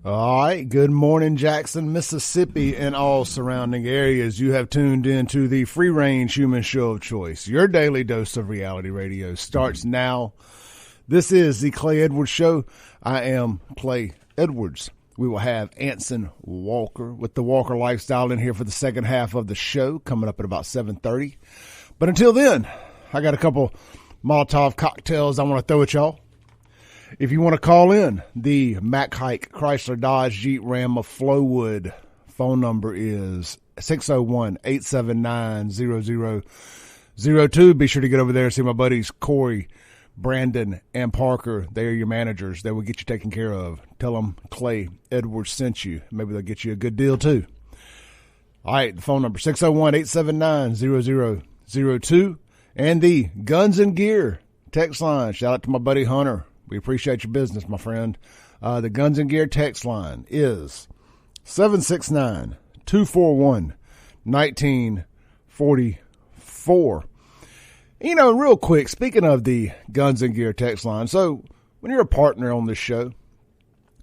All right. Good morning, Jackson, Mississippi, and all surrounding areas. You have tuned into the free-range human show of choice. Your daily dose of reality radio starts now. This is the Clay Edwards Show. I am Clay Edwards. We will have Anson Walker with the Walker Lifestyle in here for the second half of the show, coming up at about 7:30. But until then, I got a couple Molotov cocktails I want to throw at y'all. If you want to call in, the Mack Hike Chrysler Dodge Jeep Ram of Flowood phone number is 601-879-0002. Be sure to get over there and see my buddies Corey, Brandon, and Parker. They are your managers. They will get you taken care of. Tell them Clay Edwards sent you. Maybe they'll get you a good deal too. All right, the phone number 601-879-0002 and the Guns and Gear text line. Shout out to my buddy Hunter. We appreciate your business, my friend. The Guns and Gear text line is 769-241-1944. You know, real quick, speaking of the Guns and Gear text line, so when you're a partner on this show,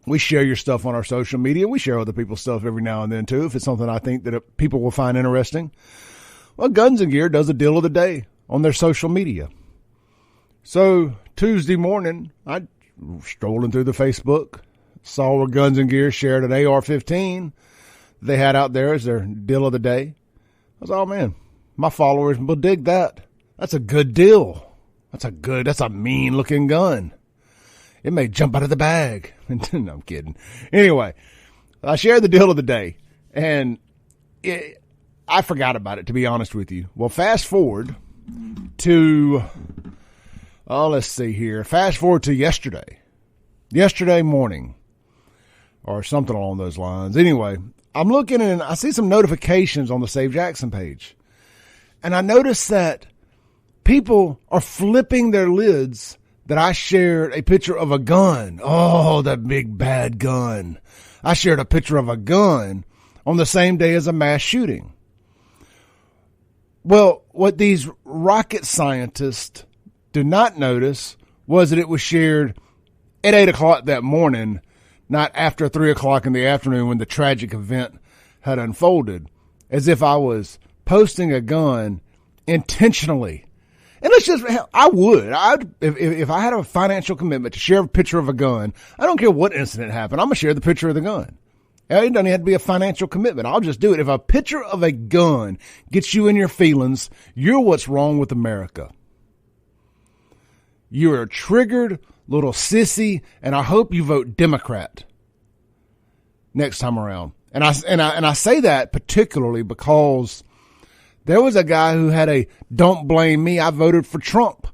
we share your stuff on our social media. We share other people's stuff every now and then, too, if it's something I think that people will find interesting. Well, Guns and Gear does a deal of the day on their social media. So Tuesday morning, I strolling through the Facebook, saw where Guns and Gear shared an AR-15 they had out there as their deal of the day. I was, oh man, my followers will dig that. That's a good deal. That's a mean looking gun. It may jump out of the bag. No, I'm kidding. Anyway, I shared the deal of the day, and I forgot about it, to be honest with you. Well, fast forward to... let's see here. Fast forward to yesterday morning, or something along those lines. Anyway, I'm looking and I see some notifications on the Save Jackson page. And I noticed that people are flipping their lids that I shared a picture of a gun. Oh, that big bad gun. I shared a picture of a gun on the same day as a mass shooting. Well, what these rocket scientists do not notice was that it was shared at 8 o'clock that morning, not after 3 o'clock in the afternoon when the tragic event had unfolded, as if I was posting a gun intentionally. And let's just, if I had a financial commitment to share a picture of a gun, I don't care what incident happened, I'm going to share the picture of the gun. It doesn't have to be a financial commitment. I'll just do it. If a picture of a gun gets you in your feelings, you're what's wrong with America. You're a triggered little sissy, and I hope you vote Democrat next time around. And I say that particularly because there was a guy who had a "Don't blame me, I voted for Trump"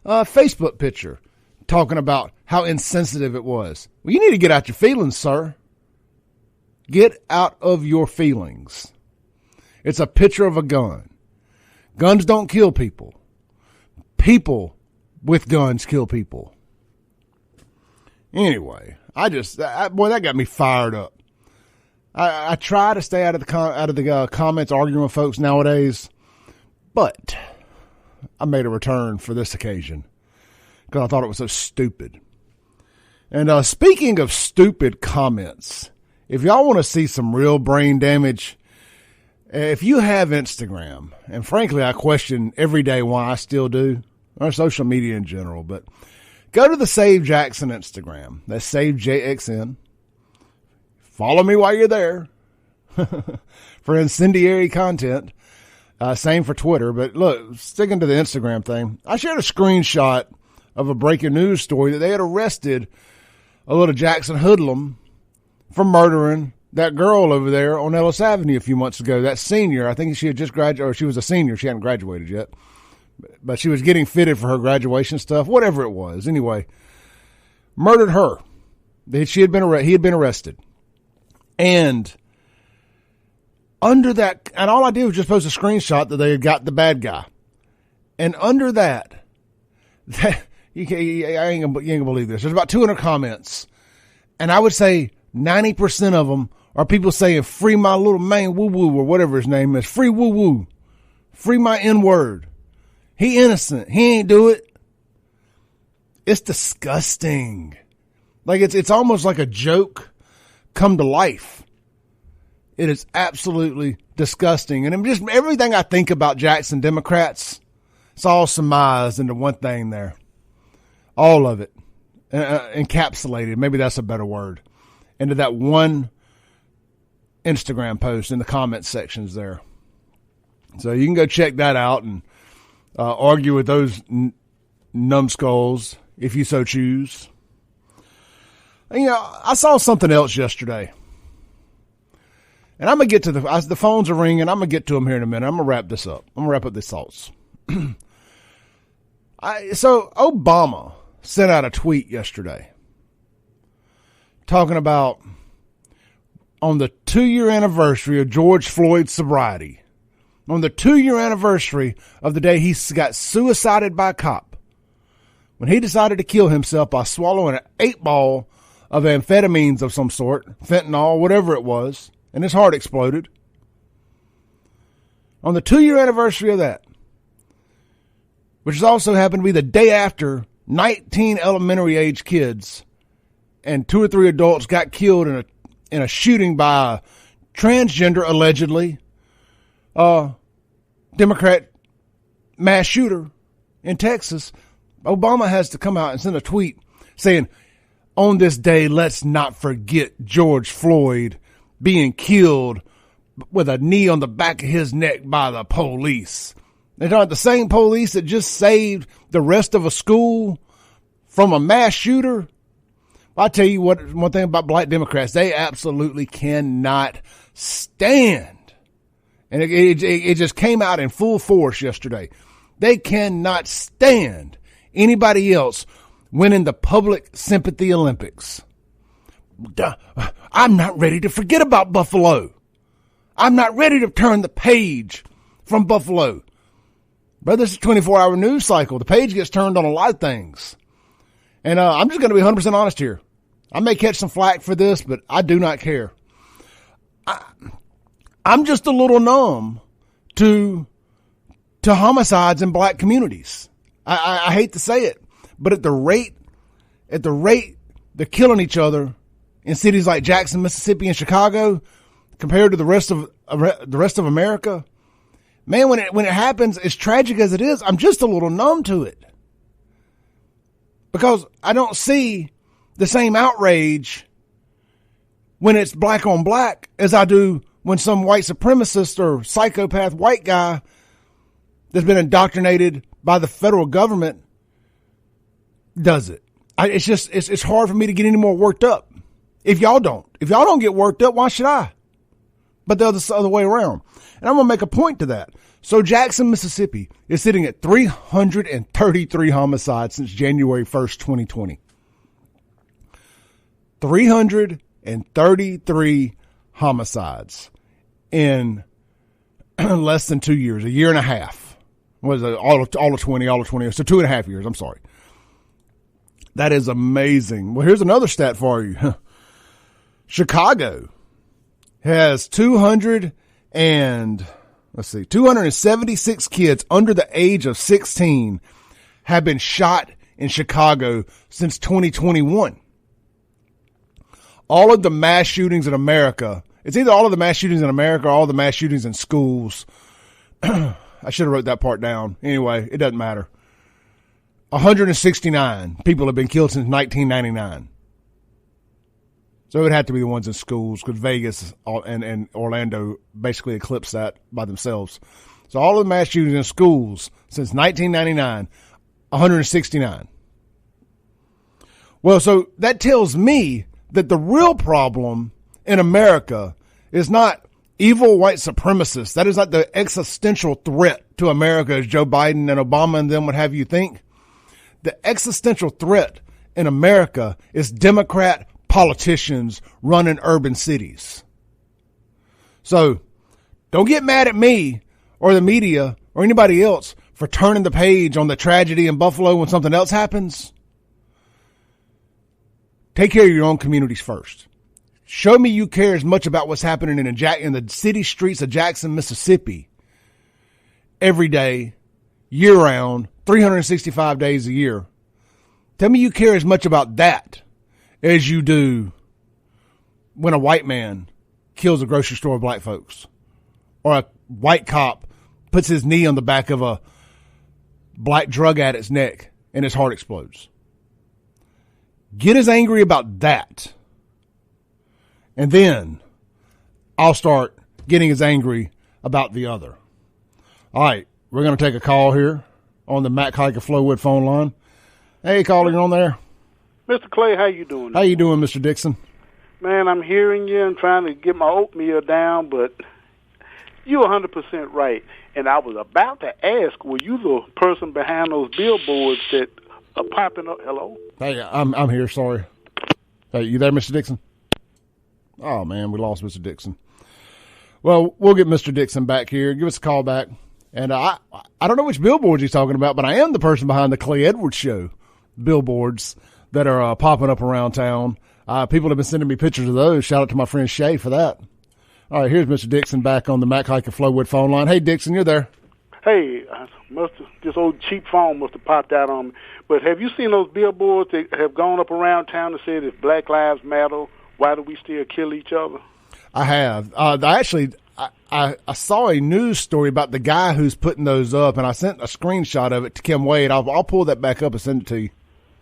Facebook picture talking about how insensitive it was. Well, you need to get out your feelings, sir. Get out of your feelings. It's a picture of a gun. Guns don't kill people. People with guns kill people. Anyway, that got me fired up. I try to stay out of the comments arguing with folks nowadays, but I made a return for this occasion because I thought it was so stupid. And speaking of stupid comments, if y'all want to see some real brain damage, if you have Instagram, and frankly I question every day why I still do, or social media in general, but go to the Save Jackson Instagram. That's Save JXN. Follow me while you're there for incendiary content. Same for Twitter. But look, sticking to the Instagram thing, I shared a screenshot of a breaking news story that they had arrested a little Jackson hoodlum for murdering that girl over there on Ellis Avenue a few months ago. That senior, I think she had just graduated, or she was a senior. She hadn't graduated yet. But she was getting fitted for her graduation stuff, whatever it was. Anyway, murdered her. He had been arrested. And under that, and all I did was just post a screenshot that they had got the bad guy. And under that you ain't gonna believe this. There's about 200 comments. And I would say 90% of them are people saying, free my little man woo-woo, or whatever his name is. Free woo-woo. Free my N-word. He innocent. He ain't do it. It's disgusting. Like it's almost like a joke come to life. It is absolutely disgusting. And just everything I think about Jackson Democrats, it's all surmised into one thing there. All of it. Encapsulated. Maybe that's a better word. Into that one Instagram post in the comment sections there. So you can go check that out and argue with those numbskulls if you so choose. And, I saw something else yesterday. And I'm going to get to the phones are ringing. I'm going to get to them here in a minute. I'm going to wrap this up. I'm going to wrap up these thoughts. So Obama sent out a tweet yesterday talking about on the 2-year anniversary of George Floyd's sobriety, on the 2-year anniversary of the day he got suicided by a cop, when he decided to kill himself by swallowing an 8-ball of amphetamines of some sort, fentanyl, whatever it was, and his heart exploded. On the 2-year anniversary of that, which has also happened to be the day after 19 elementary age kids and 2 or 3 adults got killed in a shooting by a transgender, allegedly, Democrat mass shooter in Texas, Obama has to come out and send a tweet saying, on this day, let's not forget George Floyd being killed with a knee on the back of his neck by the police. They're not the same police that just saved the rest of a school from a mass shooter. I'll tell you what, one thing about black Democrats, they absolutely cannot stand. And it just came out in full force yesterday. They cannot stand anybody else winning the public sympathy Olympics. I'm not ready to forget about Buffalo. I'm not ready to turn the page from Buffalo. But this is a 24-hour news cycle. The page gets turned on a lot of things. And I'm just going to be 100% honest here. I may catch some flack for this, but I do not care. I'm just a little numb to homicides in black communities. I hate to say it, but at the rate they're killing each other in cities like Jackson, Mississippi, and Chicago, compared to the rest of America, man, when it happens, as tragic as it is, I'm just a little numb to it, because I don't see the same outrage when it's black on black as I do when some white supremacist or psychopath white guy that's been indoctrinated by the federal government does it. It's hard for me to get any more worked up. If y'all don't get worked up, why should I? But the other way around. And I'm going to make a point to that. So Jackson, Mississippi is sitting at 333 homicides since January 1st, 2020. 333 homicides in less than 2 years, a year and a half. Was it all of 20, so 2.5 years. I'm sorry. That is amazing. Well, here's another stat for you. Chicago has 276 kids under the age of 16 have been shot in Chicago since 2021. All of the mass shootings in America, it's either all of the mass shootings in America or all the mass shootings in schools. I should have wrote that part down. Anyway, it doesn't matter. 169 people have been killed since 1999. So it would have to be the ones in schools, because Vegas and Orlando basically eclipsed that by themselves. So all of the mass shootings in schools since 1999, 169. Well, so that tells me that the real problem in America is not evil white supremacists. That is not the existential threat to America as Joe Biden and Obama and them would have you think. The existential threat in America is Democrat politicians running urban cities. So don't get mad at me or the media or anybody else for turning the page on the tragedy in Buffalo when something else happens. Take care of your own communities first. Show me you care as much about what's happening in the city streets of Jackson, Mississippi every day, year round, 365 days a year. Tell me you care as much about that as you do when a white man kills a grocery store of black folks, or a white cop puts his knee on the back of a black drug addict's neck and his heart explodes. Get as angry about that, and then I'll start getting as angry about the other. All right, we're going to take a call here on the Mac Haik of Flowwood phone line. Hey, caller, you're on there. Mr. Clay, how you doing? How you doing, Mr. Dixon? Man, I'm hearing you and trying to get my oatmeal down, but you're 100% right. And I was about to ask, were you the person behind those billboards that are popping up? Hello? Hey, I'm here, sorry. Hey, you there, Mr. Dixon? Oh, man, we lost Mr. Dixon. Well, we'll get Mr. Dixon back here. Give us a call back. And I don't know which billboards he's talking about, but I am the person behind the Clay Edwards Show billboards that are popping up around town. People have been sending me pictures of those. Shout out to my friend Shay for that. All right, here's Mr. Dixon back on the Mac Haik of Flowwood phone line. Hey, Dixon, you're there. Hey, this old cheap phone must have popped out on me. But have you seen those billboards that have gone up around town and said, if Black Lives Matter, why do we still kill each other? I have. I saw a news story about the guy who's putting those up, and I sent a screenshot of it to Kim Wade. I'll pull that back up and send it to you.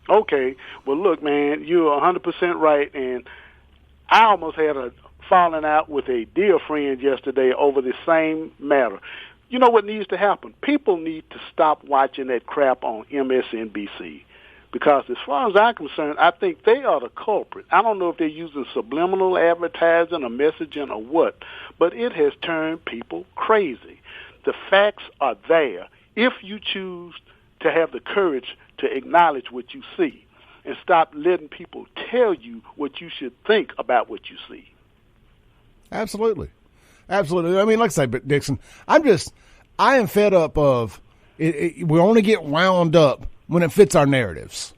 Okay. Well, look, man, you're 100% right, and I almost had a falling out with a dear friend yesterday over the same matter. You know what needs to happen? People need to stop watching that crap on MSNBC. Because as far as I'm concerned, I think they are the culprit. I don't know if they're using subliminal advertising or messaging or what, but it has turned people crazy. The facts are there if you choose to have the courage to acknowledge what you see and stop letting people tell you what you should think about what you see. Absolutely. Absolutely. I mean, like I say, but Dixon, I am fed up of it. We only get wound up when it fits our narratives.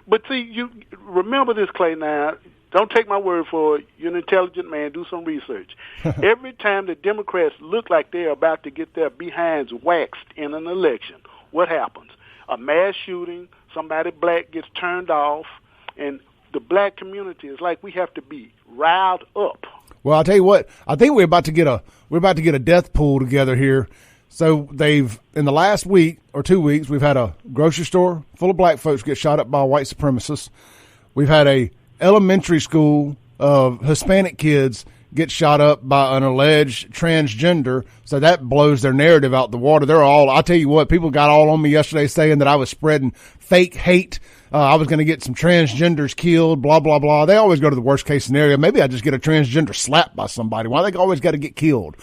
But see, you remember this, Clay, now. Don't take my word for it. You're an intelligent man. Do some research. Every time the Democrats look like they're about to get their behinds waxed in an election, what happens? A mass shooting, somebody black gets turned off, and the black community is like we have to be riled up. Well, I'll tell you what. I think we're about to get a death pool together here. So in the last week or 2 weeks, we've had a grocery store full of black folks get shot up by white supremacists. We've had a elementary school of Hispanic kids get shot up by an alleged transgender. So that blows their narrative out the water. I'll tell you what, people got all on me yesterday saying that I was spreading fake hate. I was going to get some transgenders killed, blah, blah, blah. They always go to the worst case scenario. Maybe I just get a transgender slapped by somebody. Why they always got to get killed?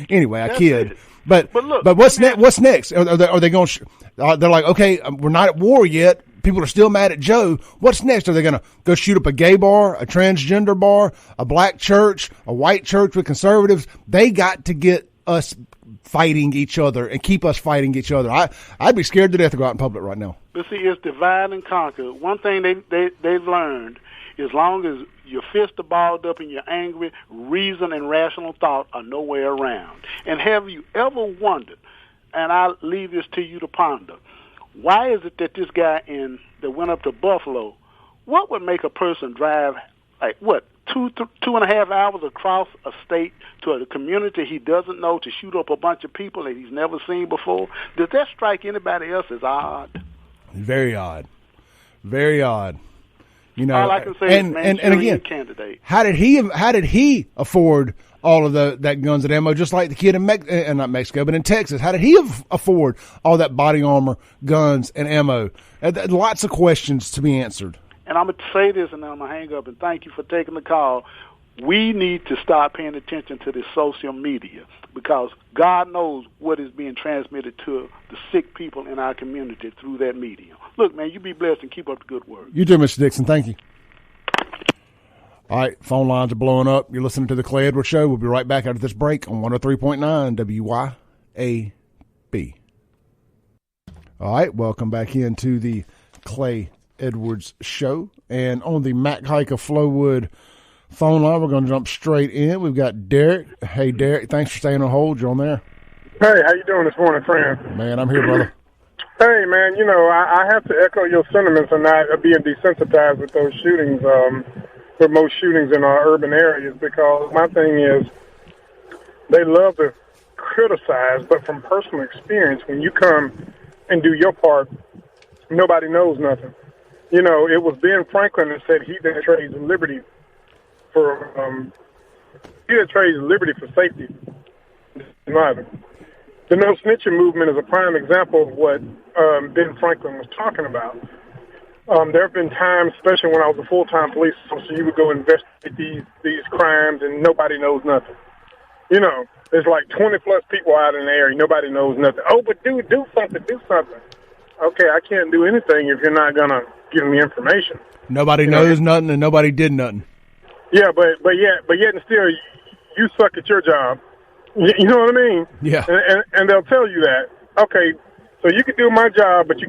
Anyway, I kid. But what's next? What's next? Are they going? They're like, okay, we're not at war yet. People are still mad at Joe. What's next? Are they going to go shoot up a gay bar, a transgender bar, a black church, a white church with conservatives? They got to get us fighting each other and keep us fighting each other. I'd be scared to death to go out in public right now. But see, it's divide and conquer. One thing they've learned, as long as your fists are balled up and you're angry, reason and rational thought are nowhere around. And have you ever wondered, and I'll leave this to you to ponder, why is it that this guy that went up to Buffalo, what would make a person drive, 2.5 hours across a state to a community he doesn't know to shoot up a bunch of people that he's never seen before? Does that strike anybody else as odd? Very odd. Very odd. You know, all I can say is, man, and again, candidate. How did he afford all of that guns and ammo, just like the kid in not Mexico, but in Texas? How did he afford all that body armor, guns, and ammo? Lots of questions to be answered. And I'm going to say this, and then I'm going to hang up, and thank you for taking the call. We need to start paying attention to this social media because God knows what is being transmitted to the sick people in our community through that medium. Look, man, you be blessed and keep up the good work. You too, Mr. Dixon. Thank you. All right, phone lines are blowing up. You're listening to the Clay Edwards Show. We'll be right back after this break on 103.9 WYAB. All right, welcome back into the Clay Edwards Show. And on the Mac Haik of Flowwood phone line, we're going to jump straight in. We've got Derek. Hey, Derek, thanks for staying on hold. You're on there. Hey, how you doing this morning, friend? Man, I'm here, brother. Hey, man, you know, I have to echo your sentiments on not being desensitized with those shootings. with most shootings in our urban areas, because my thing is they love to criticize, but from personal experience, when you come and do your part, nobody knows nothing. You know, it was Ben Franklin that said he didn't trade liberty for safety. Neither. The no snitching movement is a prime example of what Ben Franklin was talking about. There have been times, especially when I was a full-time police officer, you would go investigate these crimes and nobody knows nothing. You know, there's like 20-plus people out in the area, nobody knows nothing. Oh, but do something. Okay, I can't do anything if you're not going to give me information. Nobody knows nothing and nobody did nothing. Yeah, but yet and still, you suck at your job. You know what I mean? Yeah. And they'll tell you that. Okay, so you can do my job, but you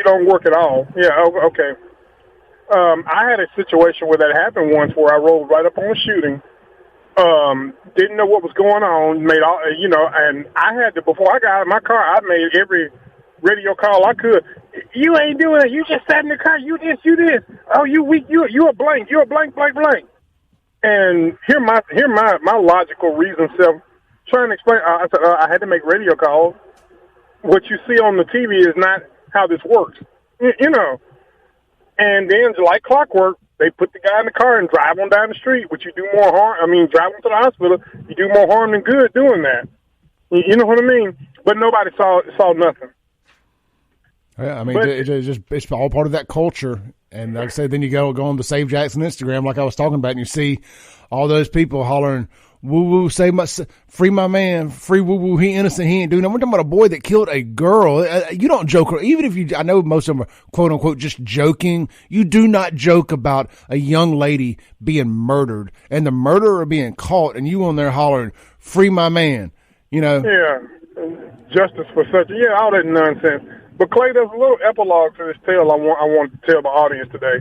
don't work at all. Yeah, okay. I had a situation where that happened once, where I rolled right up on a shooting. Didn't know what was going on. Made all, and I had to, before I got out of my car, I made every radio call I could. You ain't doing it. You just sat in the car. You this. Oh, you weak. You a blank. You a blank. And hear my logical reason self trying to explain. I said I had to make radio calls. What you see on the TV is not how this works. You know. And then, like clockwork, they put the guy in the car and drive on down the street, which you do more harm. I mean, drive him to the hospital, you do more harm than good doing that. You know what I mean? But nobody saw nothing. Yeah, I mean, it's all part of that culture. And like I said, then you go on the Save Jackson Instagram, like I was talking about, and you see all those people hollering, "Woo woo, free my man, free woo woo, he innocent, he ain't doing nothing." We're talking about a boy that killed a girl. You don't joke, even if I know most of them are quote unquote just joking. You do not joke about a young lady being murdered and the murderer being caught, and you on there hollering, "Free my man," you know? Yeah, justice for such. Yeah, all that nonsense. But Clay, there's a little epilogue to this tale I want to tell the audience today.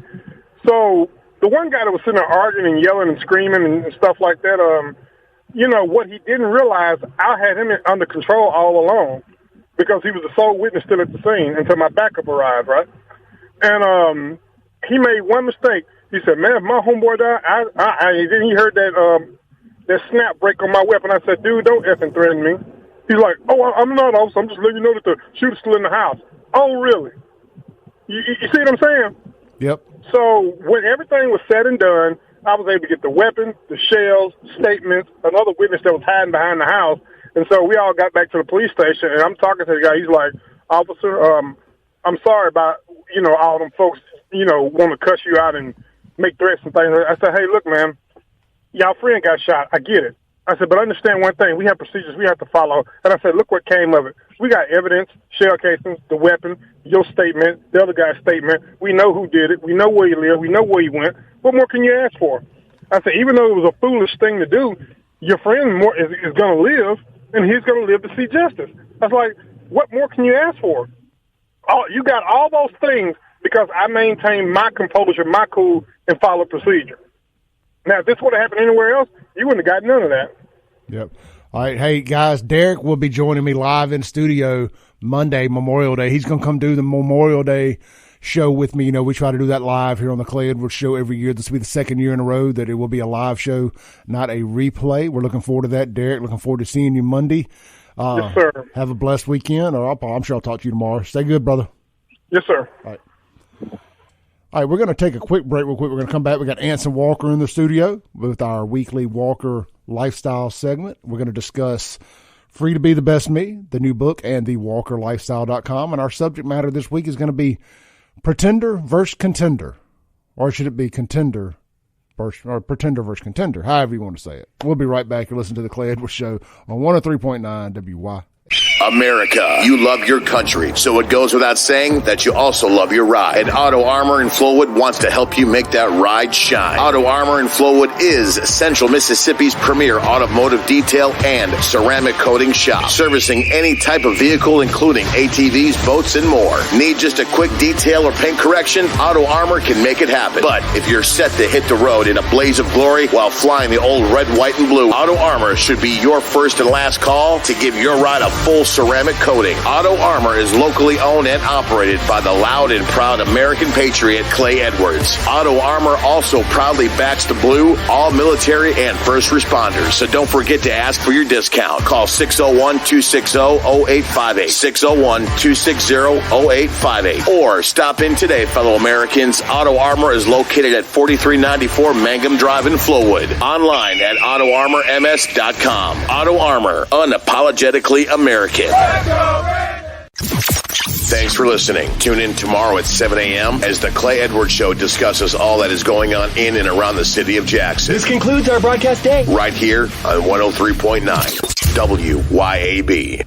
So the one guy that was sitting there arguing and yelling and screaming and stuff like that, what he didn't realize, I had him under control all along, because he was the sole witness still at the scene until my backup arrived, right? And he made one mistake. He said, "Man, if my homeboy died," then he heard that snap break on my weapon. I said, "Dude, don't effing threaten me." He's like, "Oh, I'm not, officer. I'm just letting you know that the shooter's still in the house." Oh, really? You see what I'm saying? Yep. So when everything was said and done, I was able to get the weapon, the shells, statements, another witness that was hiding behind the house. And so we all got back to the police station, and I'm talking to the guy. He's like, "Officer, I'm sorry about, all them folks, want to cuss you out and make threats and things." I said, "Hey, look, man, y'all friend got shot. I get it." I said, "But understand one thing. We have procedures we have to follow." And I said, "Look what came of it. We got evidence, shell casings, the weapon, your statement, the other guy's statement. We know who did it. We know where he lived. We know where he went. What more can you ask for?" I said, "Even though it was a foolish thing to do, your friend is going to live, and he's going to live to see justice." I was like, "What more can you ask for? You got all those things because I maintained my composure, my cool, and followed procedure. Now, if this would have happened anywhere else, you wouldn't have got none of that." Yep. All right. Hey, guys, Derek will be joining me live in studio Monday, Memorial Day. He's going to come do the Memorial Day show with me. We try to do that live here on the Clay Edwards Show every year. This will be the second year in a row that it will be a live show, not a replay. We're looking forward to that, Derek. Looking forward to seeing you Monday. Yes, sir. Have a blessed weekend, or I'm sure I'll talk to you tomorrow. Stay good, brother. Yes, sir. All right, we're going to take a quick break real quick. We're going to come back. We got Anson Walker in the studio with our weekly Walker Lifestyle segment. We're going to discuss Free to Be the Best Me, the new book, and the WalkerLifestyle.com. And our subject matter this week is going to be Pretender versus Contender. Or should it be Pretender versus Contender, however you want to say it. We'll be right back. You're listening to the Clay Edwards Show on 103.9 WY. America, you love your country, so it goes without saying that you also love your ride. And Auto Armor in Flowood wants to help you make that ride shine. Auto Armor in Flowood is Central Mississippi's premier automotive detail and ceramic coating shop, servicing any type of vehicle, including ATVs, boats, and more. Need just a quick detail or paint correction? Auto Armor can make it happen. But if you're set to hit the road in a blaze of glory while flying the old red, white, and blue, Auto Armor should be your first and last call to give your ride a full ceramic coating. Auto Armor is locally owned and operated by the loud and proud American patriot Clay Edwards. Auto Armor also proudly backs the blue, all military and first responders. So don't forget to ask for your discount. Call 601-260-0858. 601-260-0858. Or stop in today, fellow Americans. Auto Armor is located at 4394 Mangum Drive in Flowood. Online at AutoArmorMS.com. Auto Armor, unapologetically American. Thanks for listening. Tune in tomorrow at 7 a.m. as the Clay Edwards Show discusses all that is going on in and around the city of Jackson. This concludes our broadcast day. Right here on 103.9 WYAB.